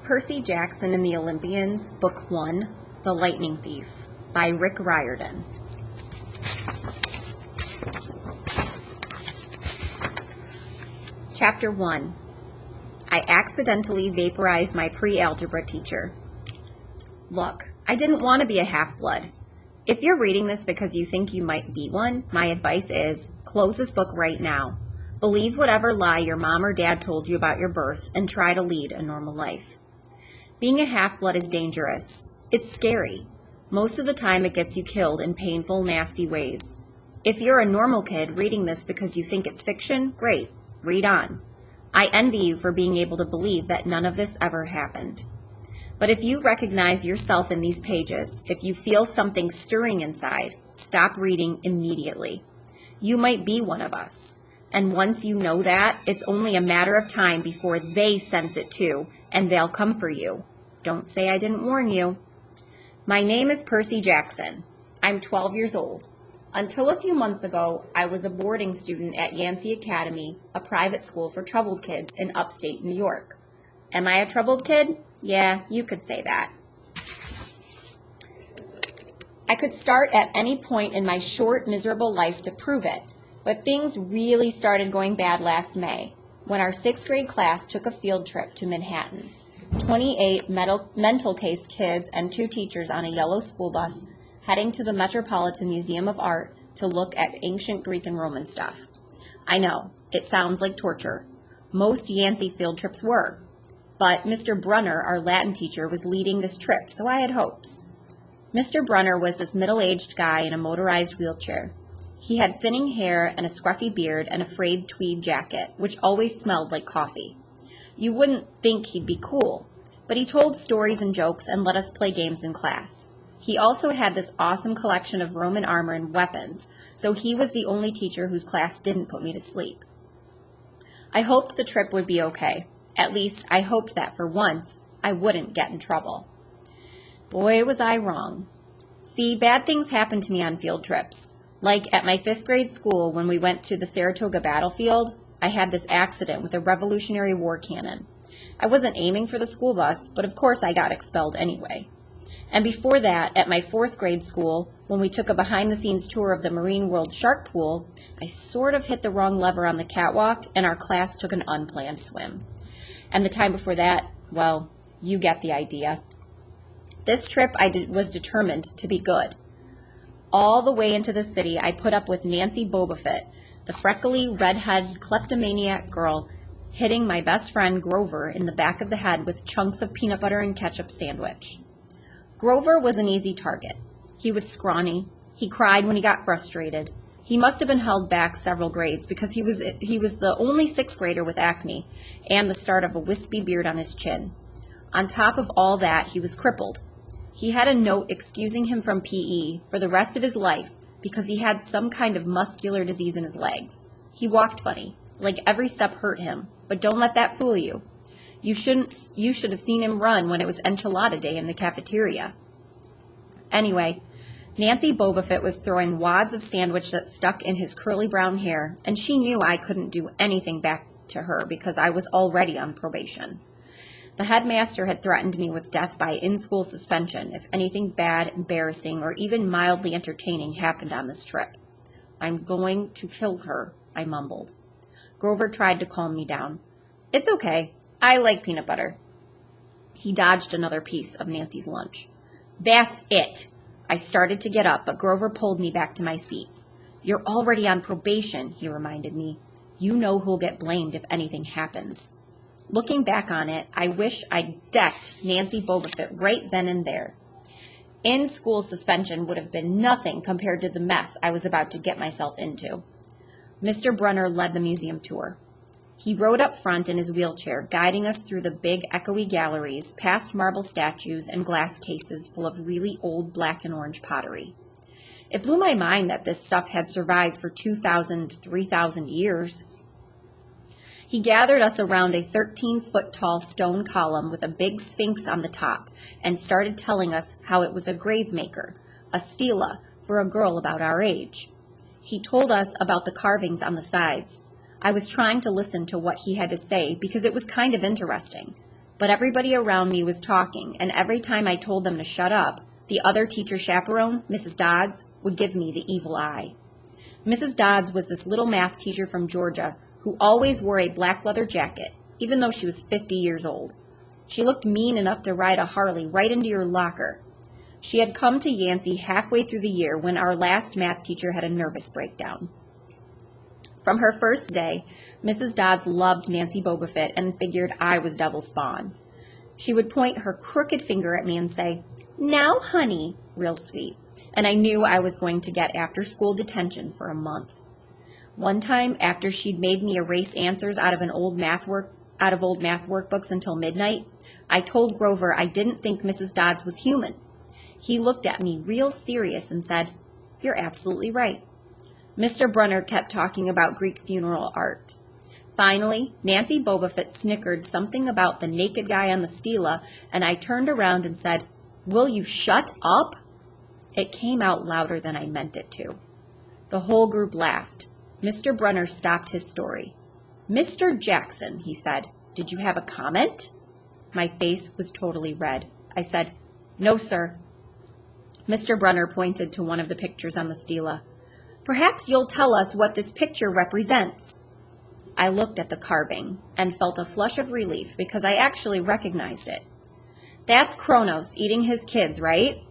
Percy Jackson and the Olympians, Book 1, The Lightning Thief, by Riordan. Chapter 1. I accidentally vaporized my pre-algebra teacher. Look, I didn't want to be a half-blood. If you're reading this because you think you might be one, my advice is, close this book right now. Believe whatever lie your mom or dad told you about your birth and try to lead a normal life. Being a half-blood is dangerous. It's scary. Most of the time it gets you killed in painful, nasty ways. If you're a normal kid reading this because you think it's fiction, great. Read on. I envy you for being able to believe that none of this ever happened. But if you recognize yourself in these pages, if you feel something stirring inside, stop reading immediately. You might be one of us. And once you know that, it's only a matter of time before they sense it too, and they'll come for you. Don't say I didn't warn you. My name is Percy Jackson. I'm 12 years old. Until a few months ago, I was a boarding student at Yancey Academy, a private school for troubled kids in upstate New York. Am I a troubled kid? Yeah, you could say that. I could start at any point in my short, miserable life to prove it. But things really started going bad last May, when our 6th grade class took a field trip to Manhattan. 28 mental case kids and 2 teachers on a yellow school bus heading to the Metropolitan Museum of Art to look at ancient Greek and Roman stuff. I know, it sounds like torture. Most Yancey field trips were. But Mr. Brunner, our Latin teacher, was leading this trip, so I had hopes. Mr. Brunner was this middle-aged guy in a motorized wheelchair. He had thinning hair and a scruffy beard and a frayed tweed jacket, which always smelled like coffee. You wouldn't think he'd be cool, but he told stories and jokes and let us play games in class. He also had this awesome collection of Roman armor and weapons, so he was the only teacher whose class didn't put me to sleep. I hoped the trip would be okay. At least, I hoped that for once, I wouldn't get in trouble. Boy, was I wrong. See, bad things happen to me on field trips. Like at my 5th grade school when we went to the Saratoga battlefield, I had this accident with a Revolutionary War cannon. I wasn't aiming for the school bus, but of course I got expelled anyway. And before that, at my 4th grade school, when we took a behind-the-scenes tour of the Marine World Shark Pool, I sort of hit the wrong lever on the catwalk and our class took an unplanned swim. And the time before that, well, you get the idea. This trip was determined to be good. All the way into the city, I put up with Nancy Bobofit, the freckly, redhead, kleptomaniac girl, hitting my best friend Grover in the back of the head with chunks of peanut butter and ketchup sandwich. Grover was an easy target. He was scrawny. He cried when he got frustrated. He must have been held back several grades because he was the only 6th grader with acne and the start of a wispy beard on his chin. On top of all that, he was crippled. He had a note excusing him from PE for the rest of his life because he had some kind of muscular disease in his legs. He walked funny, like every step hurt him, but don't let that fool you. You should have seen him run when it was enchilada day in the cafeteria. Anyway, Nancy Bobofit was throwing wads of sandwich that stuck in his curly brown hair, and she knew I couldn't do anything back to her because I was already on probation. The headmaster had threatened me with death by in-school suspension if anything bad, embarrassing, or even mildly entertaining happened on this trip. I'm going to kill her, I mumbled. Grover tried to calm me down. It's okay. I like peanut butter. He dodged another piece of Nancy's lunch. That's it. I started to get up, but Grover pulled me back to my seat. You're already on probation, he reminded me. You know who'll get blamed if anything happens. Looking back on it, I wish I'd decked Nancy Bobofit right then and there. In-school suspension would have been nothing compared to the mess I was about to get myself into. Mr. Brunner led the museum tour. He rode up front in his wheelchair, guiding us through the big, echoey galleries, past marble statues and glass cases full of really old black and orange pottery. It blew my mind that this stuff had survived for 2,000, 3,000 years. He gathered us around a 13-foot-tall stone column with a big sphinx on the top and started telling us how it was a grave maker, a stela, for a girl about our age. He told us about the carvings on the sides. I was trying to listen to what he had to say because it was kind of interesting. But everybody around me was talking, and every time I told them to shut up, the other teacher chaperone, Mrs. Dodds, would give me the evil eye. Mrs. Dodds was this little math teacher from Georgia who always wore a black leather jacket, even though she was 50 years old. She looked mean enough to ride a Harley right into your locker. She had come to Yancey halfway through the year when our last math teacher had a nervous breakdown. From her first day, Mrs. Dodds loved Nancy Bobofit and figured I was devil spawn. She would point her crooked finger at me and say, "Now, honey," real sweet, and I knew I was going to get after-school detention for a month. One time, after she'd made me erase answers out of old math workbooks until midnight, I told Grover I didn't think Mrs. Dodds was human. He looked at me real serious and said, "You're absolutely right." Mr. Brunner kept talking about Greek funeral art. Finally, Nancy Bobofit snickered something about the naked guy on the stela, and I turned around and said, "Will you shut up?" It came out louder than I meant it to. The whole group laughed. Mr. Brunner stopped his story. "Mr. Jackson," he said, "did you have a comment?" My face was totally red. I said, "No, sir." Mr. Brunner pointed to one of the pictures on the stela. "Perhaps you'll tell us what this picture represents." I looked at the carving and felt a flush of relief because I actually recognized it. "That's Kronos eating his kids, right?"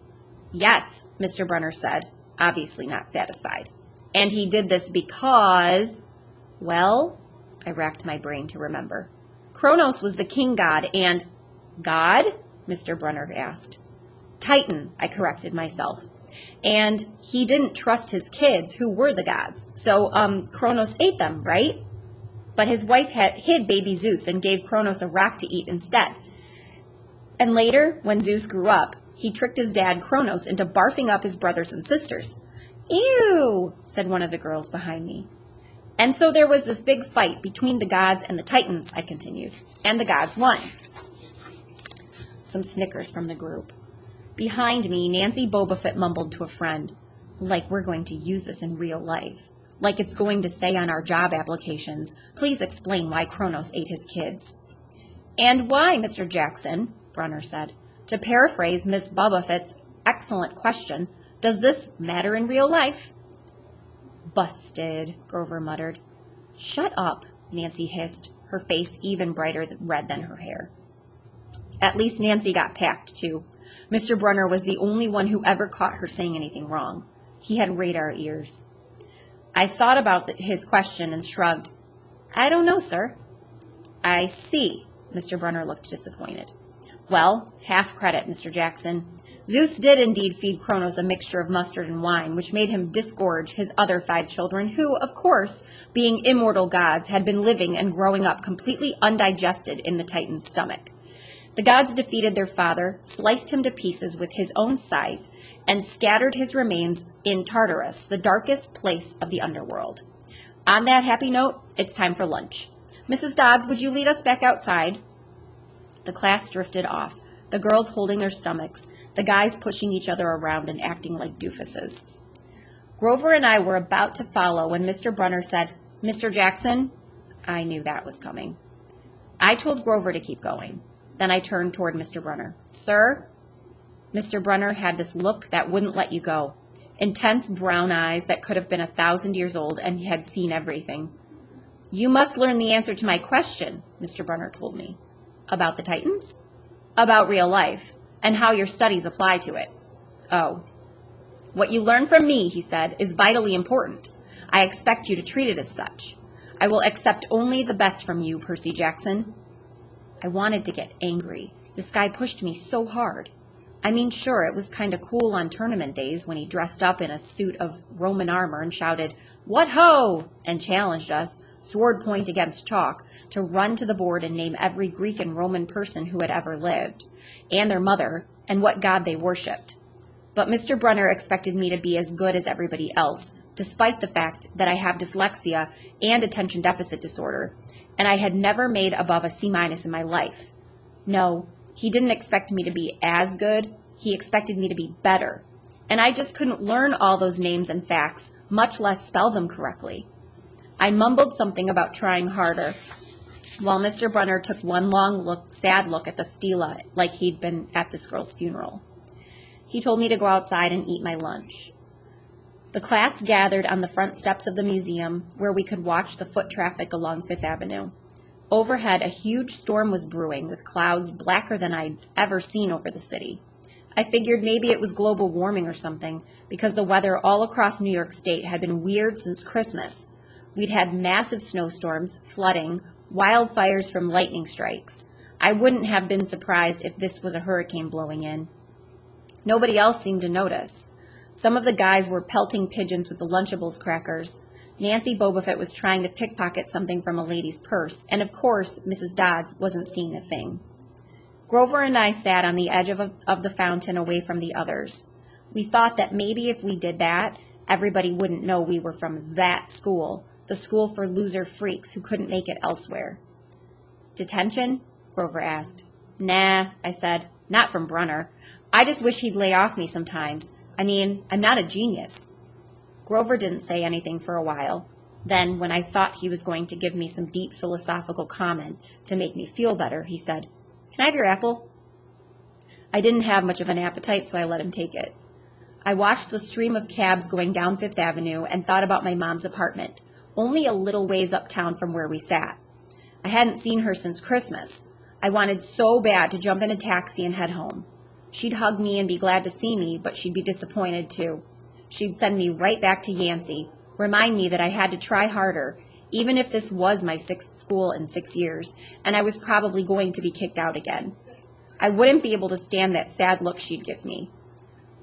"Yes," Mr. Brunner said, obviously not satisfied. "And he did this because..." Well, I racked my brain to remember. Kronos was the king god and... God? Mr. Brunner asked. Titan, I corrected myself. And he didn't trust his kids, who were the gods. So, Kronos ate them, right? But his wife hid baby Zeus and gave Kronos a rock to eat instead. And later, when Zeus grew up, he tricked his dad, Kronos, into barfing up his brothers and sisters. "Ew," said one of the girls behind me. "And so there was this big fight between the gods and the Titans," I continued, "and the gods won." Some snickers from the group. Behind me, Nancy Bobofit mumbled to a friend, "Like we're going to use this in real life. Like it's going to say on our job applications, please explain why Kronos ate his kids." "And why, Mr. Jackson," Brunner said, "to paraphrase Miss Bobofit's excellent question, does this matter in real life?" "Busted," Grover muttered. "Shut up," Nancy hissed, her face even brighter red than her hair. At least Nancy got packed, too. Mr. Brunner was the only one who ever caught her saying anything wrong. He had radar ears. I thought about his question and shrugged. "I don't know, sir." "I see." Mr. Brunner looked disappointed. "Well, half credit, Mr. Jackson. Zeus did indeed feed Kronos a mixture of mustard and wine, which made him disgorge his other 5 children, who, of course, being immortal gods, had been living and growing up completely undigested in the Titan's stomach. The gods defeated their father, sliced him to pieces with his own scythe, and scattered his remains in Tartarus, the darkest place of the underworld. On that happy note, it's time for lunch. Mrs. Dodds, would you lead us back outside?" The class drifted off, the girls holding their stomachs, the guys pushing each other around and acting like doofuses. Grover and I were about to follow when Mr. Brunner said, "Mr. Jackson?" I knew that was coming. I told Grover to keep going. Then I turned toward Mr. Brunner. "Sir?" Mr. Brunner had this look that wouldn't let you go. Intense brown eyes that could have been 1,000 years old and had seen everything. "You must learn the answer to my question," Mr. Brunner told me. "About the Titans?" "About real life, and how your studies apply to it." "Oh." "What you learn from me," he said, "is vitally important. I expect you to treat it as such. I will accept only the best from you, Percy Jackson." I wanted to get angry. This guy pushed me so hard. I mean, sure, it was kind of cool on tournament days when he dressed up in a suit of Roman armor and shouted, "What ho!" and challenged us, sword point against chalk, to run to the board and name every Greek and Roman person who had ever lived, and their mother, and what god they worshipped. But Mr. Brunner expected me to be as good as everybody else, despite the fact that I have dyslexia and attention deficit disorder, and I had never made above a C- in my life. No, he didn't expect me to be as good, he expected me to be better. And I just couldn't learn all those names and facts, much less spell them correctly. I mumbled something about trying harder. while Mr. Brunner took one long sad look at the stela like he'd been at this girl's funeral. He told me to go outside and eat my lunch. The class gathered on the front steps of the museum where we could watch the foot traffic along Fifth Avenue. Overhead, a huge storm was brewing with clouds blacker than I'd ever seen over the city. I figured maybe it was global warming or something, because the weather all across New York State had been weird since Christmas. We'd had massive snowstorms, flooding, wildfires from lightning strikes. I wouldn't have been surprised if this was a hurricane blowing in. Nobody else seemed to notice. Some of the guys were pelting pigeons with the Lunchables crackers. Nancy Bobofet was trying to pickpocket something from a lady's purse, and of course, Mrs. Dodds wasn't seeing a thing. Grover and I sat on the edge of the fountain away from the others. We thought that maybe if we did that, everybody wouldn't know we were from that school, the school for loser freaks who couldn't make it elsewhere. Detention? Grover asked. Nah, I said. Not from Brunner. I just wish he'd lay off me sometimes. I mean, I'm not a genius. Grover didn't say anything for a while. Then, when I thought he was going to give me some deep philosophical comment to make me feel better, he said, Can I have your apple? I didn't have much of an appetite, so I let him take it. I watched the stream of cabs going down Fifth Avenue and thought about my mom's apartment, only a little ways uptown from where we sat. I hadn't seen her since Christmas. I wanted so bad to jump in a taxi and head home. She'd hug me and be glad to see me, but she'd be disappointed too. She'd send me right back to Yancey, remind me that I had to try harder, even if this was my 6th school in 6 years, and I was probably going to be kicked out again. I wouldn't be able to stand that sad look she'd give me.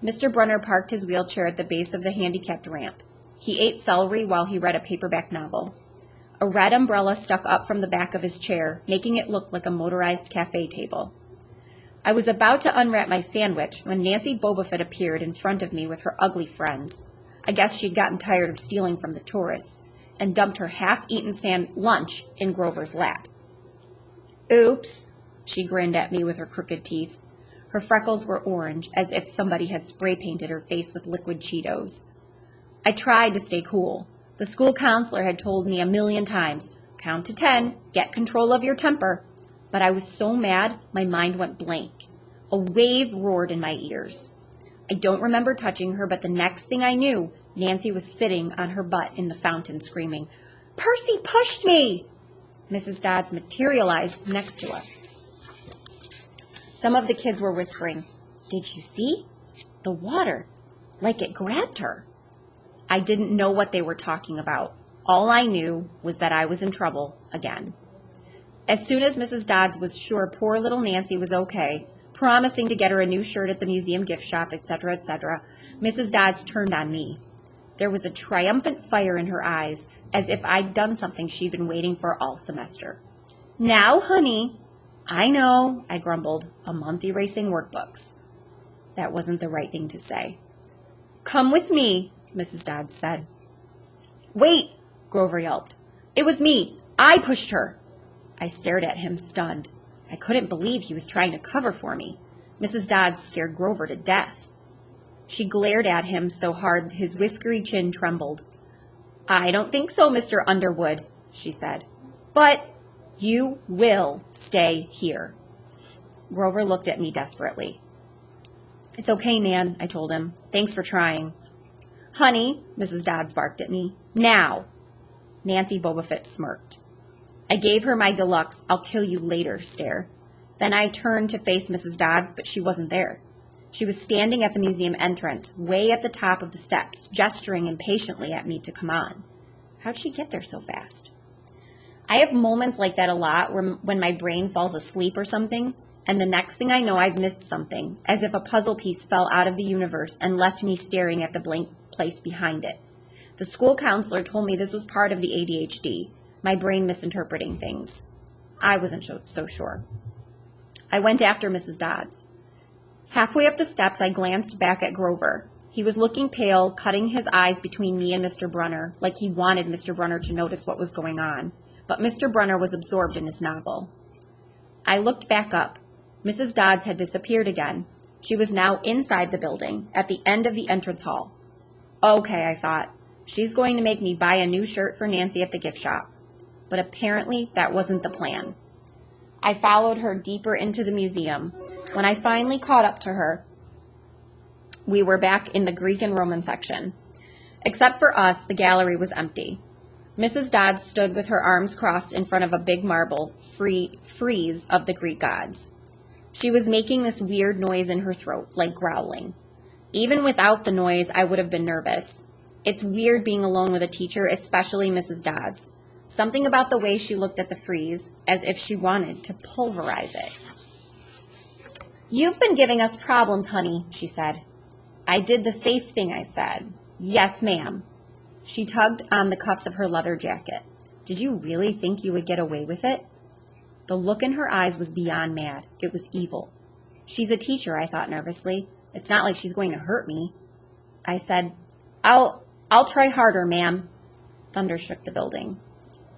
Mr. Brunner parked his wheelchair at the base of the handicapped ramp. He ate celery while he read a paperback novel. A red umbrella stuck up from the back of his chair, making it look like a motorized cafe table. I was about to unwrap my sandwich when Nancy Bobofet appeared in front of me with her ugly friends. I guess she'd gotten tired of stealing from the tourists, and dumped her half-eaten lunch in Grover's lap. Oops, she grinned at me with her crooked teeth. Her freckles were orange, as if somebody had spray-painted her face with liquid Cheetos. I tried to stay cool. The school counselor had told me 1,000,000 times, count to 10, get control of your temper. But I was so mad, my mind went blank. A wave roared in my ears. I don't remember touching her, but the next thing I knew, Nancy was sitting on her butt in the fountain screaming, Percy pushed me! Mrs. Dodds materialized next to us. Some of the kids were whispering, Did you see? The water, like it grabbed her. I didn't know what they were talking about. All I knew was that I was in trouble again. As soon as Mrs. Dodds was sure poor little Nancy was okay, promising to get her a new shirt at the museum gift shop, etc., Mrs. Dodds turned on me. There was a triumphant fire in her eyes, as if I'd done something she'd been waiting for all semester. Now, honey. I know, I grumbled, a month erasing workbooks. That wasn't the right thing to say. Come with me, Mrs. Dodds said. Wait, Grover yelped. It was me. I pushed her. I stared at him, stunned. I couldn't believe he was trying to cover for me. Mrs. Dodds scared Grover to death. She glared at him so hard his whiskery chin trembled. I don't think so, Mr. Underwood, she said. But you will stay here. Grover looked at me desperately. It's okay, man, I told him. Thanks for trying. Honey, Mrs. Dodds barked at me. Now. Nancy Bobofet smirked. I gave her my deluxe, I'll kill you later stare. Then I turned to face Mrs. Dodds, but she wasn't there. She was standing at the museum entrance, way at the top of the steps, gesturing impatiently at me to come on. How'd she get there so fast? I have moments like that a lot when my brain falls asleep or something, and the next thing I know I've missed something, as if a puzzle piece fell out of the universe and left me staring at the blank place behind it. The school counselor told me this was part of the ADHD, my brain misinterpreting things. I wasn't so sure. I went after Mrs. Dodds. Halfway up the steps, I glanced back at Grover. He was looking pale, cutting his eyes between me and Mr. Brunner, like he wanted Mr. Brunner to notice what was going on. But Mr. Brunner was absorbed in his novel. I looked back up. Mrs. Dodds had disappeared again. She was now inside the building, at the end of the entrance hall. Okay, I thought. She's going to make me buy a new shirt for Nancy at the gift shop. but apparently that wasn't the plan. I followed her deeper into the museum. When I finally caught up to her, we were back in the Greek and Roman section. Except for us, the gallery was empty. Mrs. Dodds stood with her arms crossed in front of a big marble frieze of the Greek gods. She was making this weird noise in her throat, like growling. Even without the noise, I would have been nervous. It's weird being alone with a teacher, especially Mrs. Dodds. Something about the way she looked at the frieze, as if she wanted to pulverize it. "You've been giving us problems, honey," she said. "I did the safe thing," I said. "Yes, ma'am." She tugged on the cuffs of her leather jacket. "Did you really think you would get away with it?" The look in her eyes was beyond mad. It was evil. "She's a teacher," I thought nervously. "It's not like she's going to hurt me." I said, I'll try harder, ma'am." Thunder shook the building.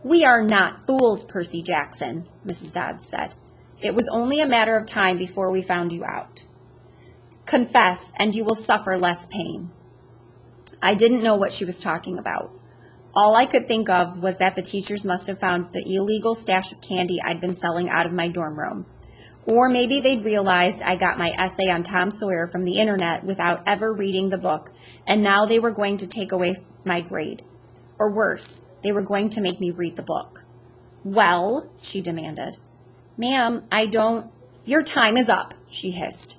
"We are not fools, Percy Jackson," Mrs. Dodds said. "It was only a matter of time before we found you out. Confess, and you will suffer less pain." I didn't know what she was talking about. All I could think of was that the teachers must have found the illegal stash of candy I'd been selling out of my dorm room. Or maybe they'd realized I got my essay on Tom Sawyer from the internet without ever reading the book, and now they were going to take away my grade. Or worse, they were going to make me read the book. "Well?" she demanded. "Ma'am, I don't—" "Your time is up," she hissed.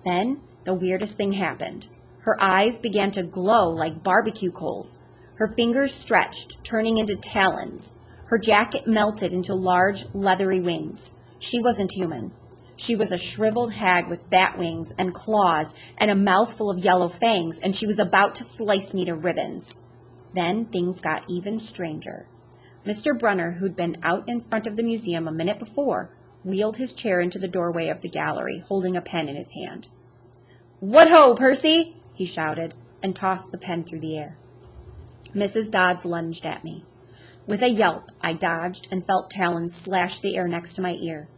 Then the weirdest thing happened. Her eyes began to glow like barbecue coals. Her fingers stretched, turning into talons. Her jacket melted into large, leathery wings. She wasn't human. She was a shriveled hag with bat wings and claws and a mouthful of yellow fangs, and she was about to slice me to ribbons. Then things got even stranger. Mr. Brunner, who'd been out in front of the museum a minute before, wheeled his chair into the doorway of the gallery, holding a pen in his hand. "What ho, Percy!" he shouted, and tossed the pen through the air. Mrs. Dodds lunged at me. With a yelp, I dodged and felt talons slash the air next to my ear.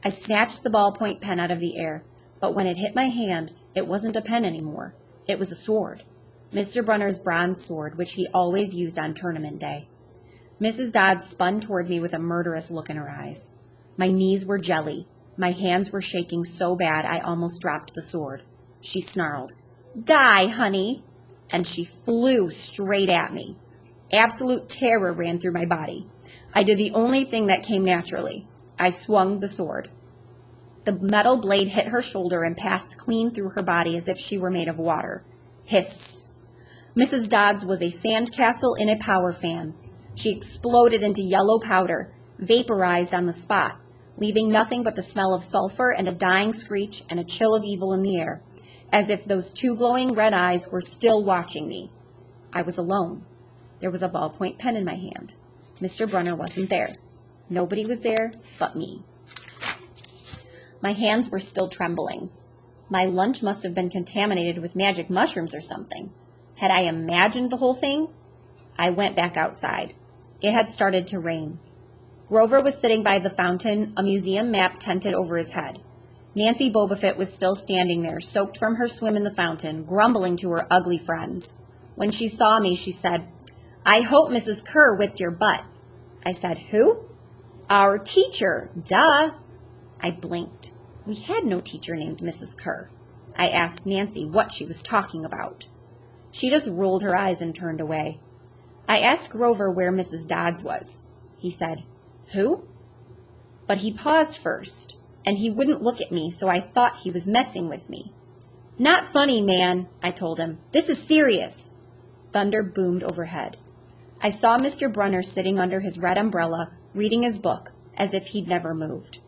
I snatched the ballpoint pen out of the air, but when it hit my hand, it wasn't a pen anymore. It was a sword. Mr. Brunner's bronze sword, which he always used on tournament day. Mrs. Dodds spun toward me with a murderous look in her eyes. My knees were jelly. My hands were shaking so bad I almost dropped the sword. She snarled, "Die, honey!" and she flew straight at me. Absolute terror ran through my body. I did the only thing that came naturally. I swung the sword. The metal blade hit her shoulder and passed clean through her body as if she were made of water. Hiss! Mrs. Dodds was a sandcastle in a power fan. She exploded into yellow powder, vaporized on the spot, leaving nothing but the smell of sulfur and a dying screech and a chill of evil in the air, as if those two glowing red eyes were still watching me. I was alone. There was a ballpoint pen in my hand. Mr. Brunner wasn't there. Nobody was there but me. My hands were still trembling. My lunch must have been contaminated with magic mushrooms or something. Had I imagined the whole thing? I went back outside. It had started to rain. Grover was sitting by the fountain, a museum map tented over his head. Nancy Bobofit was still standing there, soaked from her swim in the fountain, grumbling to her ugly friends. When she saw me, she said, "I hope Mrs. Kerr whipped your butt." I said, "Who?" "Our teacher, duh." I blinked. We had no teacher named Mrs. Kerr. I asked Nancy what she was talking about. She just rolled her eyes and turned away. I asked Grover where Mrs. Dodds was. He said, "Who?" But he paused first, and he wouldn't look at me, so I thought he was messing with me. "Not funny, man," I told him. "This is serious." Thunder boomed overhead. I saw Mr. Brunner sitting under his red umbrella, reading his book, as if he'd never moved.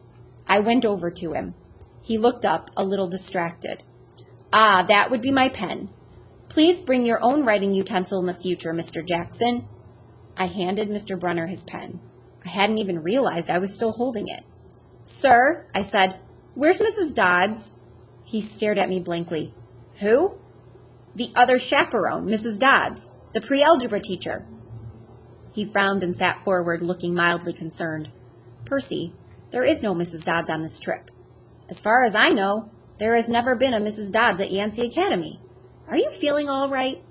I went over to him. He looked up, a little distracted. "Ah, that would be my pen. Please bring your own writing utensil in the future, Mr. Jackson." I handed Mr. Brunner his pen. I hadn't even realized I was still holding it. "Sir," I said, "where's Mrs. Dodds?" He stared at me blankly. "Who?" "The other chaperone, Mrs. Dodds, the pre-algebra teacher." He frowned and sat forward, looking mildly concerned. "Percy, there is no Mrs. Dodds on this trip. As far as I know, there has never been a Mrs. Dodds at Yancey Academy. Are you feeling all right?"